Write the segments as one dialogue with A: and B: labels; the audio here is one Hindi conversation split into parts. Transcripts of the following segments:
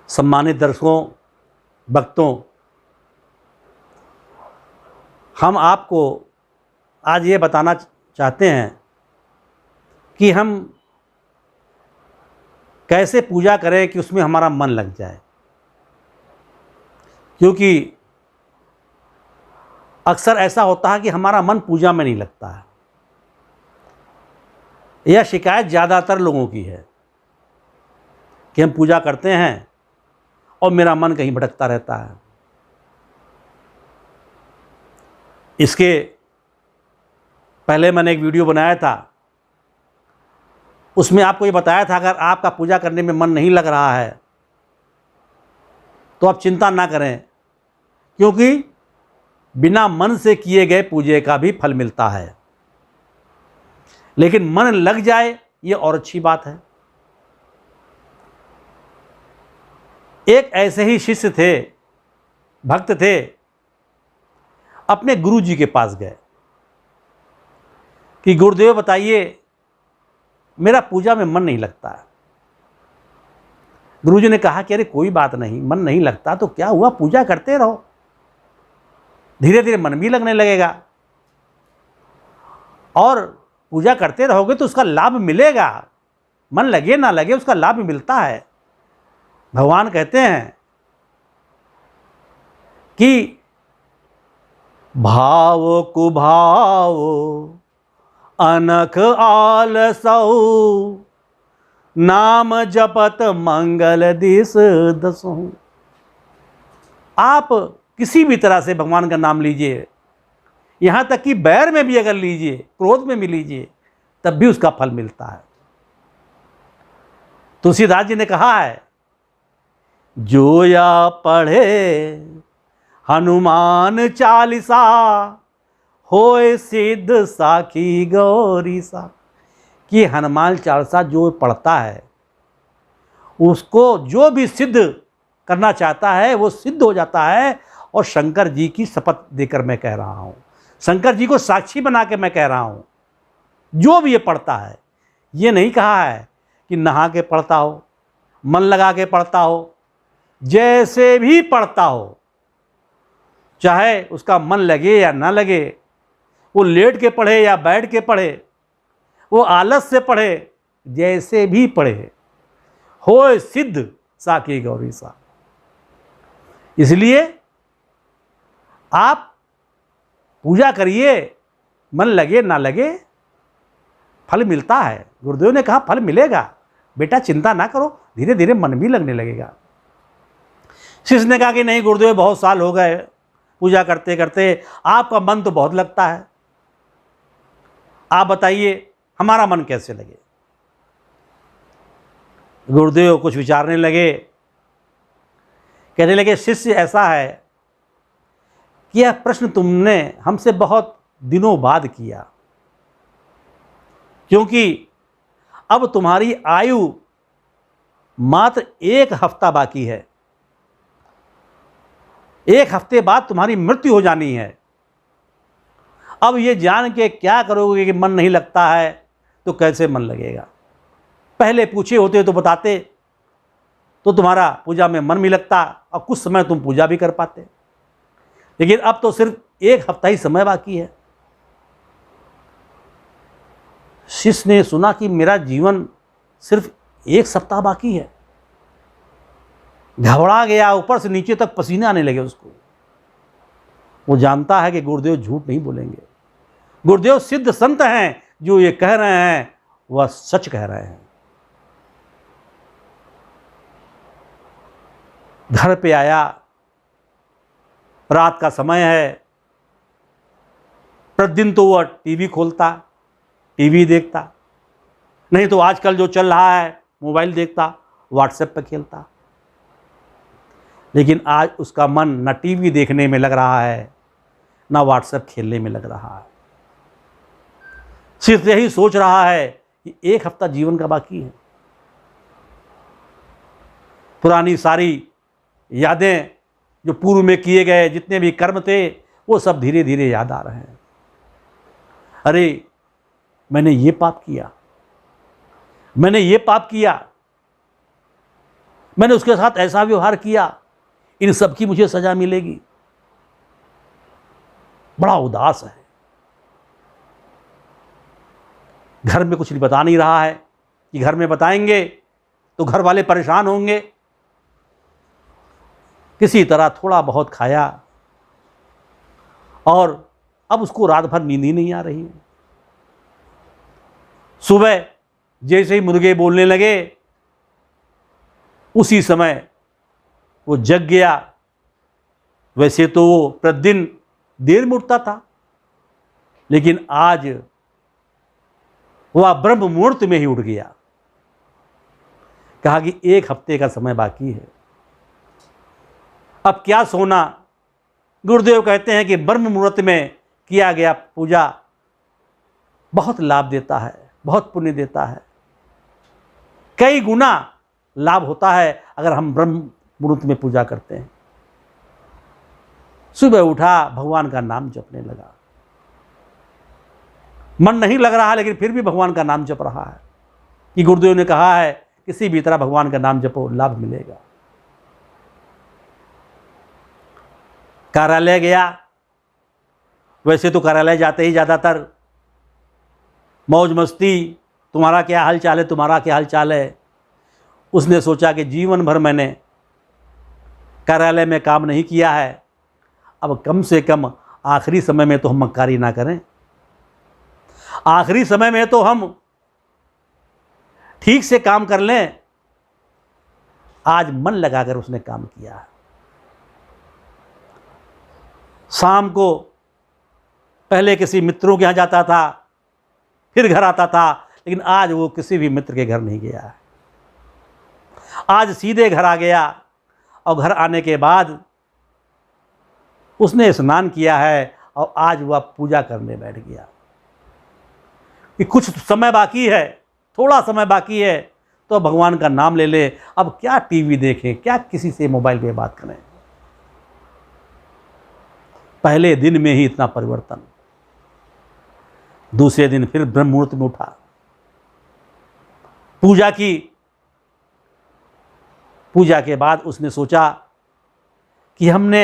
A: सम्मानित दर्शकों, भक्तों, हम आपको आज ये बताना चाहते हैं कि हम कैसे पूजा करें कि उसमें हमारा मन लग जाए। क्योंकि अक्सर ऐसा होता है कि हमारा मन पूजा में नहीं लगता है। यह शिकायत ज़्यादातर लोगों की है कि हम पूजा करते हैं और मेरा मन कहीं भटकता रहता है। इसके पहले मैंने एक वीडियो बनाया था, उसमें आपको ये बताया था अगर आपका पूजा करने में मन नहीं लग रहा है तो आप चिंता ना करें, क्योंकि बिना मन से किए गए पूजे का भी फल मिलता है। लेकिन मन लग जाए ये और अच्छी बात है। एक ऐसे ही शिष्य थे, भक्त थे, अपने गुरु जी के पास गए कि गुरुदेव बताइए मेरा पूजा में मन नहीं लगता है। गुरु जी ने कहा कि अरे कोई बात नहीं, मन नहीं लगता तो क्या हुआ, पूजा करते रहो, धीरे धीरे मन भी लगने लगेगा और पूजा करते रहोगे तो उसका लाभ मिलेगा। मन लगे ना लगे उसका लाभ मिलता है। भगवान कहते हैं कि भाव कुभाव अनख आलसौ नाम जपत मंगल दिस दसों। आप किसी भी तरह से भगवान का नाम लीजिए, यहाँ तक कि बैर में भी अगर लीजिए, क्रोध में भी लीजिए, तब भी उसका फल मिलता है। तुलसीदास जी ने कहा है, जो या पढ़े हनुमान चालीसा होए सिद्ध साखी गौरी सा। कि हनुमान चालीसा जो पढ़ता है उसको जो भी सिद्ध करना चाहता है वो सिद्ध हो जाता है। और शंकर जी की शपथ देकर मैं कह रहा हूँ, शंकर जी को साक्षी बना के मैं कह रहा हूँ, जो भी ये पढ़ता है, ये नहीं कहा है कि नहा के पढ़ता हो, मन लगा के पढ़ता हो, जैसे भी पढ़ता हो, चाहे उसका मन लगे या ना लगे, वो लेट के पढ़े या बैठ के पढ़े, वो आलस से पढ़े, जैसे भी पढ़े, होए सिद्ध साकी गौरी सा। इसलिए आप पूजा करिए, मन लगे ना लगे फल मिलता है। गुरुदेव ने कहा फल मिलेगा, बेटा चिंता ना करो, धीरे धीरे मन भी लगने लगेगा। शिष्य ने कहा कि नहीं गुरुदेव, बहुत साल हो गए पूजा करते करते, आपका मन तो बहुत लगता है, आप बताइए हमारा मन कैसे लगे। गुरुदेव कुछ विचारने लगे, कहने लगे शिष्य ऐसा है कि यह प्रश्न तुमने हमसे बहुत दिनों बाद किया, क्योंकि अब तुम्हारी आयु मात्र 1 हफ्ता बाकी है, 1 हफ्ते बाद तुम्हारी मृत्यु हो जानी है। अब ये जान के क्या करोगे कि मन नहीं लगता है, तो कैसे मन लगेगा। पहले पूछे होते तो बताते, तो तुम्हारा पूजा में मन भी लगता और कुछ समय तुम पूजा भी कर पाते। लेकिन अब तो सिर्फ 1 हफ्ता ही समय बाकी है। शिष्य ने सुना कि मेरा जीवन सिर्फ 1 सप्ताह बाकी है, घबरा गया, ऊपर से नीचे तक पसीने आने लगे उसको। वो जानता है कि गुरुदेव झूठ नहीं बोलेंगे, गुरुदेव सिद्ध संत हैं, जो ये कह रहे हैं वह सच कह रहे हैं। घर पे आया, रात का समय है, प्रतिदिन तो वह टीवी खोलता, टीवी देखता, नहीं तो आजकल जो चल रहा है मोबाइल देखता, व्हाट्सएप पे खेलता। लेकिन आज उसका मन न टीवी देखने में लग रहा है, ना व्हाट्सएप खेलने में लग रहा है। सिर्फ यही सोच रहा है कि 1 हफ्ता जीवन का बाकी है। पुरानी सारी यादें जो पूर्व में किए गए जितने भी कर्म थे, वो सब धीरे धीरे याद आ रहे हैं। अरे मैंने ये पाप किया, मैंने ये पाप किया, मैंने उसके साथ ऐसा व्यवहार किया, इन सब की मुझे सजा मिलेगी। बड़ा उदास है, घर में कुछ बता नहीं रहा है कि घर में बताएंगे तो घर वाले परेशान होंगे। किसी तरह थोड़ा बहुत खाया और अब उसको रात भर नींद ही नहीं आ रही है। सुबह जैसे ही मुर्गे बोलने लगे उसी समय वो जग गया। वैसे तो वो प्रतिदिन देर में उठता था, लेकिन आज वह ब्रह्म मुहूर्त में ही उठ गया। कहा कि 1 हफ्ते का समय बाकी है, अब क्या सोना। गुरुदेव कहते हैं कि ब्रह्म मुहूर्त में किया गया पूजा बहुत लाभ देता है, बहुत पुण्य देता है, कई गुना लाभ होता है अगर हम ब्रह्म मुहूर्त में पूजा करते हैं। सुबह उठा, भगवान का नाम जपने लगा। मन नहीं लग रहा लेकिन फिर भी भगवान का नाम जप रहा है कि गुरुदेव ने कहा है किसी भी तरह भगवान का नाम जपो, लाभ मिलेगा। कार्यालय गया। वैसे तो कार्यालय जाते ही ज़्यादातर मौज मस्ती, तुम्हारा क्या हाल चाल है, तुम्हारा क्या हाल चाल है। उसने सोचा कि जीवन भर मैंने कार्यालय में काम नहीं किया है, अब कम से कम आखिरी समय में तो हम मक्कारी ना करें, आखिरी समय में तो हम ठीक से काम कर लें। आज मन लगाकर उसने काम किया। शाम को पहले किसी मित्रों के यहाँ जाता था, फिर घर आता था, लेकिन आज वो किसी भी मित्र के घर नहीं गया है। आज सीधे घर आ गया और घर आने के बाद उसने स्नान किया है और आज वह पूजा करने बैठ गया कि कुछ समय बाकी है, थोड़ा समय बाकी है तो भगवान का नाम ले ले। अब क्या टीवी देखें, क्या किसी से मोबाइल पे बात करें। पहले दिन में ही इतना परिवर्तन। दूसरे दिन फिर ब्रह्म मुहूर्त में उठा, पूजा की। पूजा के बाद उसने सोचा कि हमने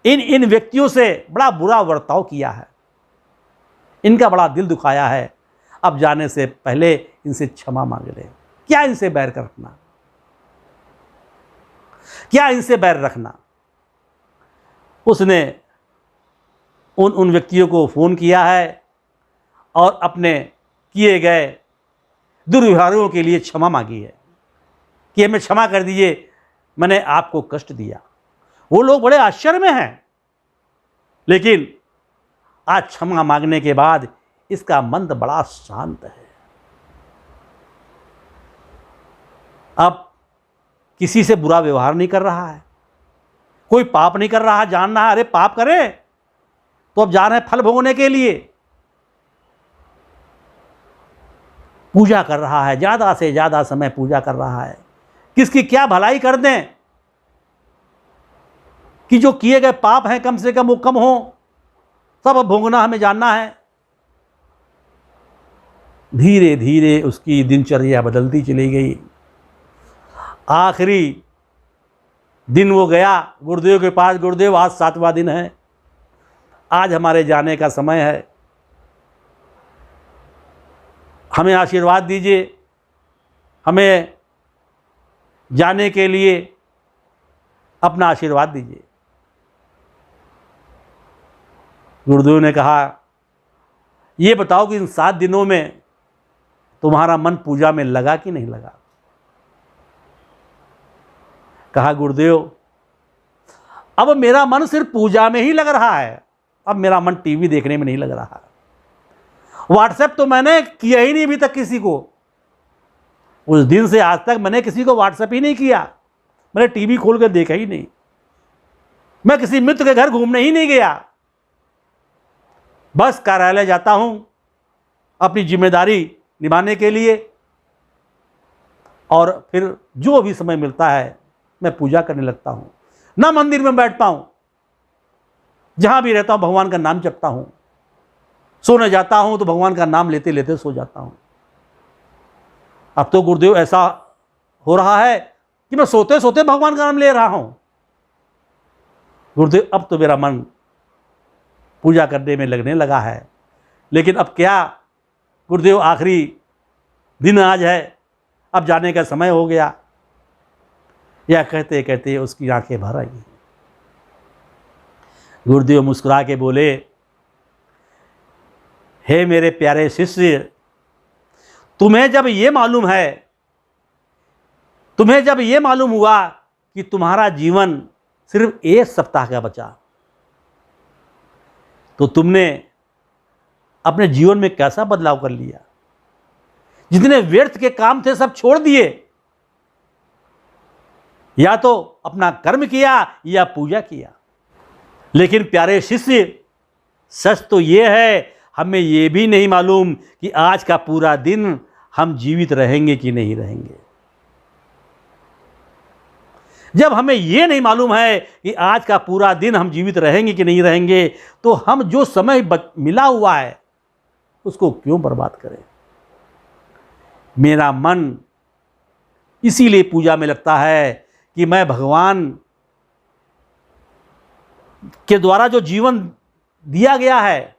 A: इन व्यक्तियों से बड़ा बुरा बर्ताव किया है, इनका बड़ा दिल दुखाया है, अब जाने से पहले इनसे क्षमा मांग ले। क्या इनसे बैर रखना, क्या इनसे बैर रखना। उसने उन व्यक्तियों को फ़ोन किया है और अपने किए गए दुर्व्यवहारों के लिए क्षमा मांगी है कि हमें क्षमा कर दीजिए, मैंने आपको कष्ट दिया। वो लोग बड़े आश्चर्य में हैं, लेकिन आज क्षमा मांगने के बाद इसका मन बड़ा शांत है। अब किसी से बुरा व्यवहार नहीं कर रहा है, कोई पाप नहीं कर रहा। जान रहा है अरे पाप करें तो अब जा रहे हैं फल भोगने के लिए। पूजा कर रहा है, ज़्यादा से ज़्यादा समय पूजा कर रहा है। किसकी क्या भलाई कर दें कि जो किए गए पाप हैं कम से कम वो कम हो। सब अब भोगना हमें जानना है। धीरे धीरे उसकी दिनचर्या बदलती चली गई। आखिरी दिन वो गया गुरुदेव के पास, गुरुदेव आज 7वां दिन है, आज हमारे जाने का समय है, हमें आशीर्वाद दीजिए, हमें जाने के लिए अपना आशीर्वाद दीजिए। गुरुदेव ने कहा ये बताओ कि इन 7 दिनों में तुम्हारा मन पूजा में लगा कि नहीं लगा। कहा गुरुदेव अब मेरा मन सिर्फ पूजा में ही लग रहा है, अब मेरा मन टीवी देखने में नहीं लग रहा। व्हाट्सएप तो मैंने किया ही नहीं अभी तक किसी को। उस दिन से आज तक मैंने किसी को व्हाट्सएप ही नहीं किया, मैंने टीवी खोल कर देखा ही नहीं, मैं किसी मित्र के घर घूमने ही नहीं गया। बस कार्यालय जाता हूं अपनी जिम्मेदारी निभाने के लिए और फिर जो भी समय मिलता है मैं पूजा करने लगता हूं। ना मंदिर में बैठता हूं, जहां भी रहता हूं भगवान का नाम जपता हूं। सोने जाता हूं तो भगवान का नाम लेते लेते सो जाता हूं। अब तो गुरुदेव ऐसा हो रहा है कि मैं सोते सोते भगवान का नाम ले रहा हूं। गुरुदेव अब तो मेरा मन पूजा करने में लगने लगा है, लेकिन अब क्या गुरुदेव, आखिरी दिन आज है, अब जाने का समय हो गया। यह कहते कहते उसकी आंखें भर आई। गुरुदेव मुस्कुरा के बोले, हे मेरे प्यारे शिष्य, तुम्हें जब ये मालूम हुआ कि तुम्हारा जीवन सिर्फ 1 सप्ताह का बचा, तो तुमने अपने जीवन में कैसा बदलाव कर लिया। जितने व्यर्थ के काम थे सब छोड़ दिए, या तो अपना कर्म किया या पूजा किया। लेकिन प्यारे शिष्य, सच तो ये है, हमें ये भी नहीं मालूम कि आज का पूरा दिन हम जीवित रहेंगे कि नहीं रहेंगे। जब हमें ये नहीं मालूम है कि आज का पूरा दिन हम जीवित रहेंगे कि नहीं रहेंगे, तो हम जो समय मिला हुआ है उसको क्यों बर्बाद करें। मेरा मन इसीलिए पूजा में लगता है कि मैं भगवान के द्वारा जो जीवन दिया गया है,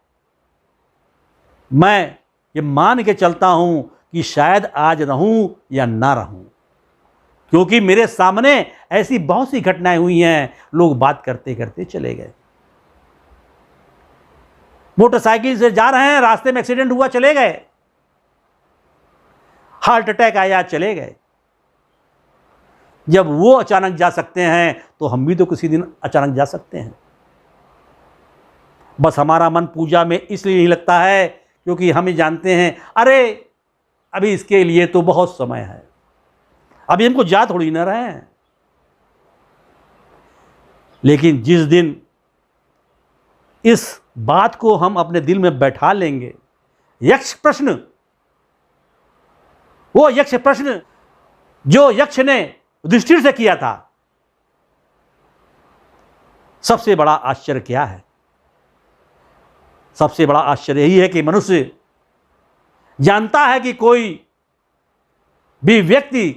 A: मैं ये मान के चलता हूं कि शायद आज रहूं या ना रहूं, क्योंकि मेरे सामने ऐसी बहुत सी घटनाएं हुई हैं। लोग बात करते करते चले गए, मोटरसाइकिल से जा रहे हैं, रास्ते में एक्सीडेंट हुआ, चले गए, हार्ट अटैक आया, चले गए। जब वो अचानक जा सकते हैं तो हम भी तो किसी दिन अचानक जा सकते हैं। बस हमारा मन पूजा में इसलिए नहीं लगता है क्योंकि हम जानते हैं, अरे अभी इसके लिए तो बहुत समय है, अभी हमको जा थोड़ी ना रहे हैं। लेकिन जिस दिन इस बात को हम अपने दिल में बैठा लेंगे, यक्ष प्रश्न, वो यक्ष प्रश्न जो यक्ष ने युधिष्ठिर से किया था, सबसे बड़ा आश्चर्य क्या है? सबसे बड़ा आश्चर्य यही है कि मनुष्य जानता है कि कोई भी व्यक्ति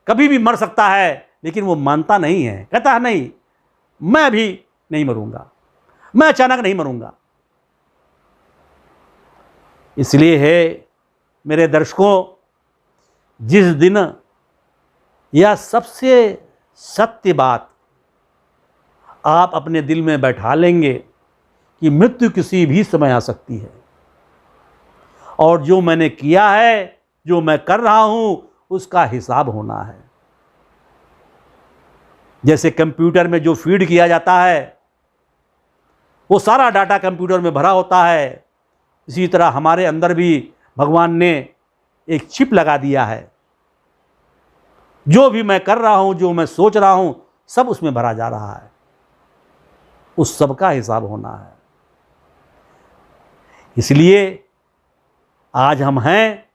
A: कभी भी मर सकता है, लेकिन वो मानता नहीं है, कहता है नहीं, मैं अभी नहीं मरूंगा, मैं अचानक नहीं मरूंगा। इसलिए है मेरे दर्शकों, जिस दिन यह सबसे सत्य बात आप अपने दिल में बैठा लेंगे कि मृत्यु किसी भी समय आ सकती है, और जो मैंने किया है, जो मैं कर रहा हूं, उसका हिसाब होना है। जैसे कंप्यूटर में जो फीड किया जाता है वो सारा डाटा कंप्यूटर में भरा होता है, इसी तरह हमारे अंदर भी भगवान ने एक चिप लगा दिया है। जो भी मैं कर रहा हूं, जो मैं सोच रहा हूं, सब उसमें भरा जा रहा है, उस सब का हिसाब होना है। इसलिए आज हम हैं,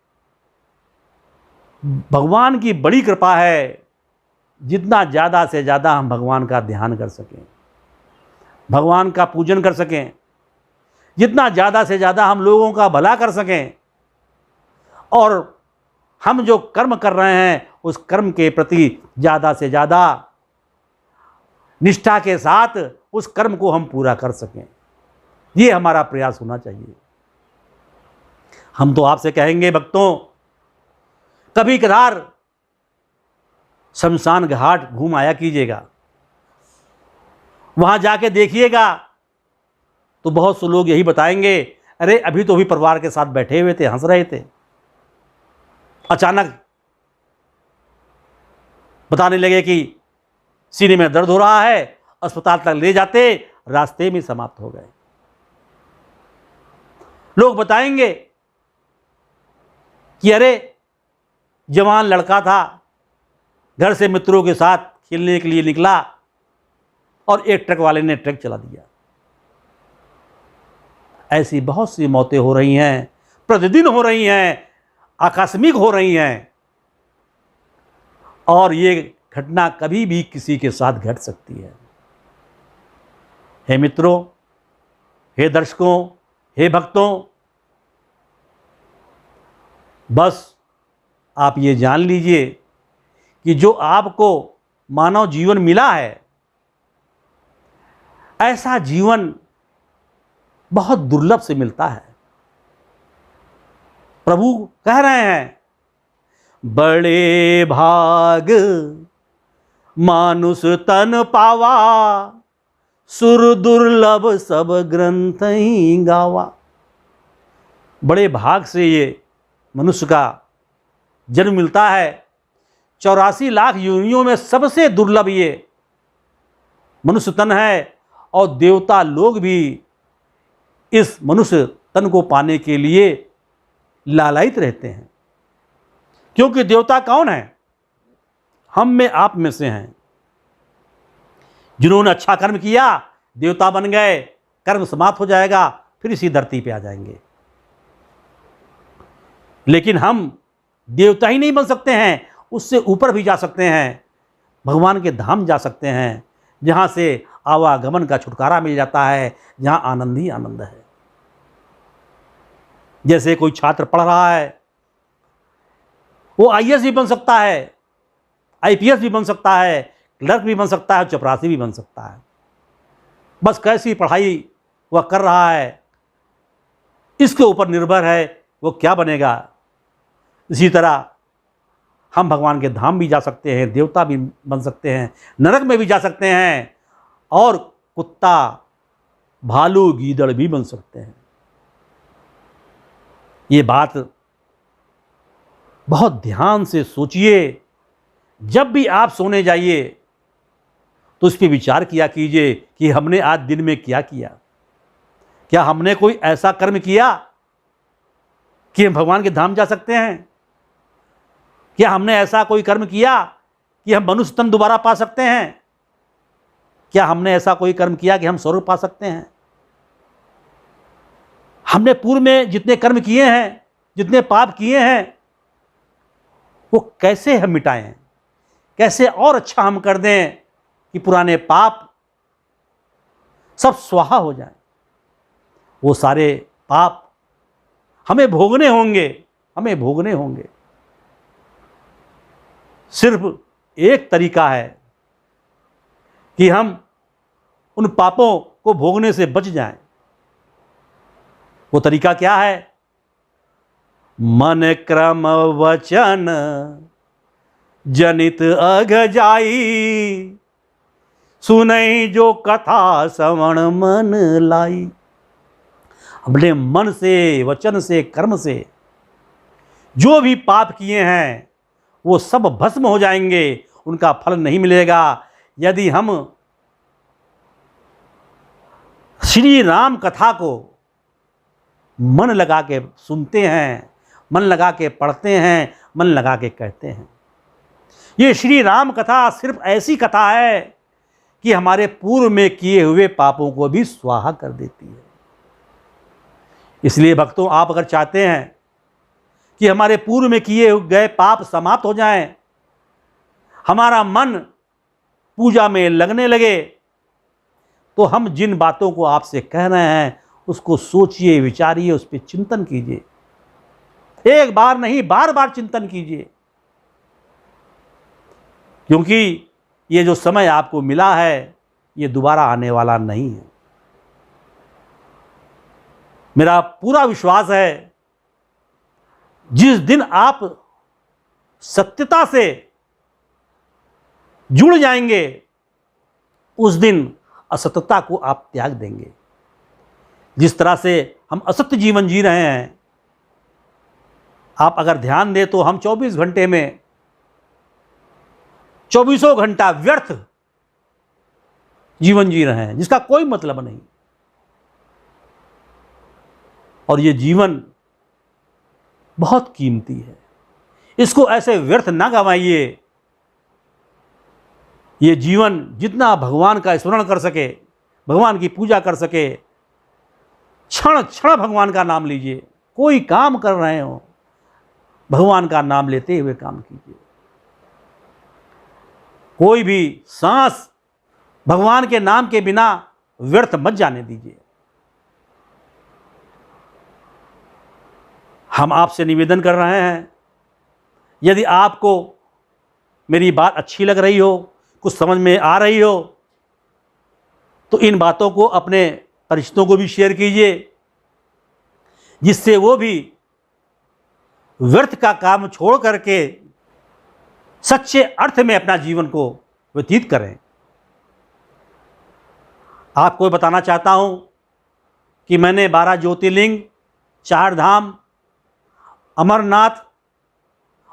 A: भगवान की बड़ी कृपा है, जितना ज़्यादा से ज़्यादा हम भगवान का ध्यान कर सकें, भगवान का पूजन कर सकें, जितना ज़्यादा से ज़्यादा हम लोगों का भला कर सकें, और हम जो कर्म कर रहे हैं उस कर्म के प्रति ज़्यादा से ज़्यादा निष्ठा के साथ उस कर्म को हम पूरा कर सकें, ये हमारा प्रयास होना चाहिए। हम तो आपसे कहेंगे भक्तों, कभी कभार शमशान घाट घूम आया कीजिएगा, वहां जाके देखिएगा तो बहुत से लोग यही बताएंगे, अरे अभी तो भी परिवार के साथ बैठे हुए थे, हंस रहे थे, अचानक बताने लगे कि सीने में दर्द हो रहा है, अस्पताल तक ले जाते, रास्ते में समाप्त हो गए। लोग बताएंगे कि अरे जवान लड़का था, घर से मित्रों के साथ खेलने के लिए निकला और एक ट्रक वाले ने ट्रक चला दिया। ऐसी बहुत सी मौतें हो रही हैं, प्रतिदिन हो रही हैं, आकस्मिक हो रही हैं, और ये घटना कभी भी किसी के साथ घट सकती है। हे मित्रों, हे दर्शकों, हे भक्तों, बस आप ये जान लीजिए कि जो आपको मानव जीवन मिला है, ऐसा जीवन बहुत दुर्लभ से मिलता है। प्रभु कह रहे हैं, बड़े भाग मानुष तन पावा, सुर दुर्लभ सब ग्रंथ ही गावा। बड़े भाग से ये मनुष्य का जन्म मिलता है। 84 लाख योनियों में सबसे दुर्लभ ये मनुष्य तन है, और देवता लोग भी इस मनुष्य तन को पाने के लिए लालायित रहते हैं। क्योंकि देवता कौन है? हम में, आप में से हैं। जिन्होंने अच्छा कर्म किया देवता बन गए, कर्म समाप्त हो जाएगा, फिर इसी धरती पे आ जाएंगे। लेकिन हम देवता ही नहीं बन सकते हैं, उससे ऊपर भी जा सकते हैं, भगवान के धाम जा सकते हैं, जहाँ से आवागमन का छुटकारा मिल जाता है, जहाँ आनंद ही आनंद है। जैसे कोई छात्र पढ़ रहा है, वो आईएएस भी बन सकता है, आईपीएस भी बन सकता है, क्लर्क भी बन सकता है, चपरासी भी बन सकता है। बस कैसी पढ़ाई वह कर रहा है, इसके ऊपर निर्भर है वो क्या बनेगा। इसी तरह हम भगवान के धाम भी जा सकते हैं, देवता भी बन सकते हैं, नरक में भी जा सकते हैं, और कुत्ता, भालू, गीदड़ भी बन सकते हैं। ये बात बहुत ध्यान से सोचिए। जब भी आप सोने जाइए तो इस पर विचार किया कीजिए कि हमने आज दिन में क्या किया। क्या हमने कोई ऐसा कर्म किया कि हम भगवान के धाम जा सकते हैं? क्या हमने ऐसा कोई कर्म किया कि हम मनुष्य तन दोबारा पा सकते हैं? क्या हमने ऐसा कोई कर्म किया कि हम स्वर्ग पा सकते हैं? हमने पूर्व में जितने कर्म किए हैं, जितने पाप किए हैं, वो कैसे हम मिटाएं? कैसे और अच्छा हम कर दें कि पुराने पाप सब स्वाहा हो जाएं? वो सारे पाप हमें भोगने होंगे, हमें भोगने होंगे। सिर्फ एक तरीका है कि हम उन पापों को भोगने से बच जाएं। वो तरीका क्या है? मन क्रम वचन जनित अघ जाई, सुनई जो कथा श्रवण मन लाई। अपने मन से, वचन से, कर्म से जो भी पाप किए हैं वो सब भस्म हो जाएंगे, उनका फल नहीं मिलेगा। यदि हम श्री राम कथा को मन लगा के सुनते हैं, मन लगा के पढ़ते हैं, मन लगा के कहते हैं। ये श्री राम कथा सिर्फ ऐसी कथा है कि हमारे पूर्व में किए हुए पापों को भी स्वाहा कर देती है। इसलिए भक्तों, आप अगर चाहते हैं कि हमारे पूर्व में किए गए पाप समाप्त हो जाएं, हमारा मन पूजा में लगने लगे, तो हम जिन बातों को आपसे कह रहे हैं उसको सोचिए, विचारिए, उस पर चिंतन कीजिए। एक बार नहीं, बार बार चिंतन कीजिए, क्योंकि ये जो समय आपको मिला है ये दोबारा आने वाला नहीं है। मेरा पूरा विश्वास है जिस दिन आप सत्यता से जुड़ जाएंगे उस दिन असत्यता को आप त्याग देंगे। जिस तरह से हम असत्य जीवन जी रहे हैं, आप अगर ध्यान दें तो हम 24 घंटे में 24 घंटा व्यर्थ जीवन जी रहे हैं, जिसका कोई मतलब नहीं। और ये जीवन बहुत कीमती है, इसको ऐसे व्यर्थ ना गंवाइए। ये जीवन जितना भगवान का स्मरण कर सके, भगवान की पूजा कर सके, क्षण क्षण भगवान का नाम लीजिए। कोई काम कर रहे हो, भगवान का नाम लेते हुए काम कीजिए। कोई भी सांस भगवान के नाम के बिना व्यर्थ मत जाने दीजिए। हम आपसे निवेदन कर रहे हैं, यदि आपको मेरी बात अच्छी लग रही हो कुछ समझ में आ रही हो तो इन बातों को अपने परिचितों को भी शेयर कीजिए, जिससे वो भी व्यर्थ का काम छोड़ करके सच्चे अर्थ में अपना जीवन को व्यतीत करें। आपको बताना चाहता हूं कि मैंने 12 ज्योतिर्लिंग, 4 धाम, अमरनाथ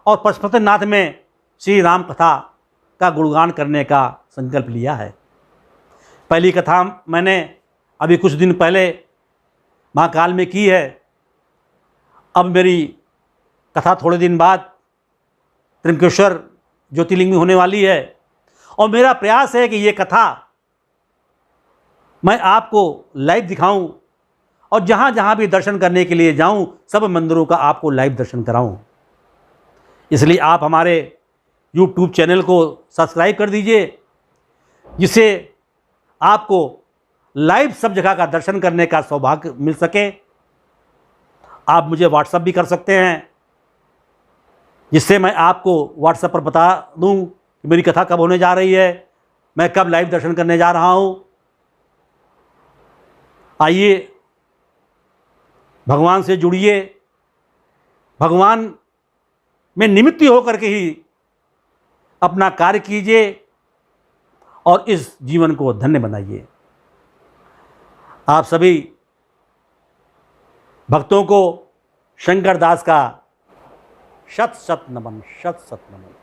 A: और पशुपतिनाथ में श्री राम कथा का गुणगान करने का संकल्प लिया है। पहली कथा मैंने अभी कुछ दिन पहले महाकाल में की है। अब मेरी कथा थोड़े दिन बाद त्र्यंबकेश्वर ज्योतिर्लिंग में होने वाली है और मेरा प्रयास है कि ये कथा मैं आपको लाइव दिखाऊं और जहाँ जहाँ भी दर्शन करने के लिए जाऊं सब मंदिरों का आपको लाइव दर्शन कराऊं। इसलिए आप हमारे YouTube चैनल को सब्सक्राइब कर दीजिए, जिससे आपको लाइव सब जगह का दर्शन करने का सौभाग्य मिल सके। आप मुझे व्हाट्सएप भी कर सकते हैं, जिससे मैं आपको व्हाट्सएप पर बता दूं कि मेरी कथा कब होने जा रही है, मैं कब लाइव दर्शन करने जा रहा हूं। आइए भगवान से जुड़िए, भगवान में निमित्त होकर के ही अपना कार्य कीजिए और इस जीवन को धन्य बनाइए। आप सभी भक्तों को शंकर दास का शत शत नमन, शत शत नमन।